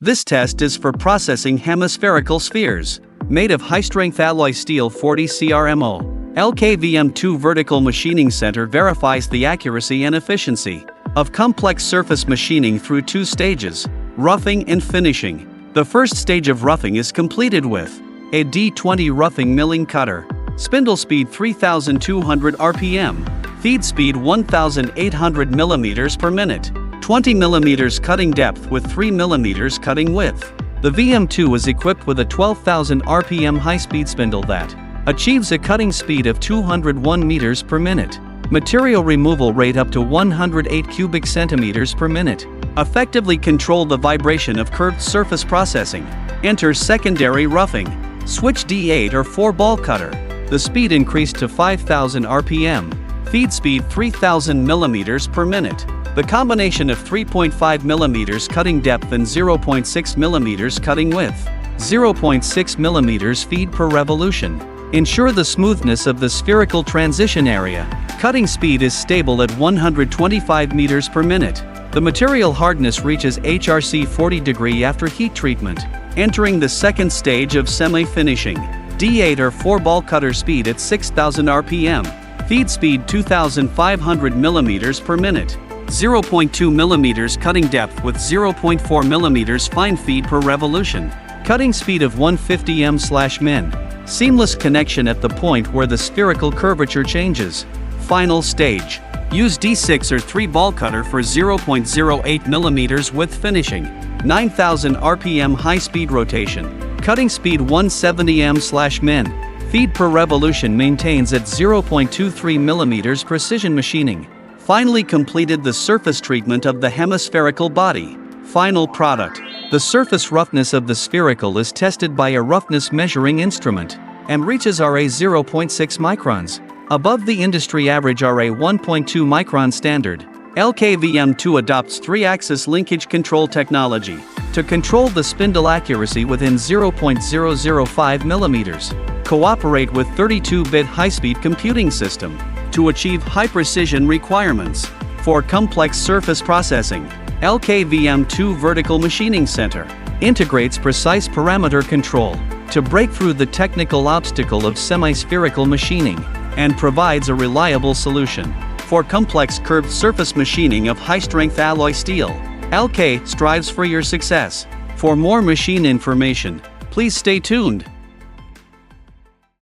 This test is for processing hemispherical spheres, made of high-strength alloy steel 40 CRMO. VM-2 Vertical Machining Center verifies the accuracy and efficiency of complex surface machining through two stages, roughing and finishing. The first stage of roughing is completed with a D20 roughing milling cutter, spindle speed 3,200 RPM, feed speed 1,800 mm per minute, 20 mm cutting depth with 3 mm cutting width. The VM-2 is equipped with a 12,000 RPM high-speed spindle that achieves a cutting speed of 201 meters per minute. Material removal rate up to 108 cubic centimeters per minute. Effectively control the vibration of curved surface processing. Enter secondary roughing. Switch D8 or 4-ball cutter. The speed increased to 5,000 RPM. Feed speed 3,000 millimeters per minute. The combination of 3.5 millimeters cutting depth and 0.6 millimeters cutting width. 0.6 millimeters feed per revolution. Ensure the smoothness of the spherical transition area. Cutting speed is stable at 125 meters per minute. The material hardness reaches HRC 40 degree after heat treatment. Entering the second stage of semi-finishing. D8 or 4-ball cutter speed at 6,000 RPM. Feed speed 2,500 millimeters per minute. 0.2 millimeters cutting depth with 0.4 millimeters fine feed per revolution. Cutting speed of 150 m/min. Seamless connection at the point where the spherical curvature changes. Final stage. Use D6 or 3-ball cutter for 0.08 millimeters width finishing. 9,000 RPM high-speed rotation. Cutting speed 170 m/min. Feed per revolution maintains at 0.23 millimeters precision machining. Finally completed the surface treatment of the hemispherical body. Final product. The surface roughness of the spherical is tested by a roughness measuring instrument and reaches RA 0.6 microns, above the industry average RA 1.2 micron standard. VM-2 adopts 3-axis linkage control technology to control the spindle accuracy within 0.005 millimeters. Cooperate with 32-bit high-speed computing system to achieve high-precision requirements for complex surface processing. VM-2 Vertical Machining Center integrates precise parameter control to break through the technical obstacle of semi-spherical machining and provides a reliable solution for complex curved surface machining of high-strength alloy steel. strives for your success. For more machine information, please stay tuned.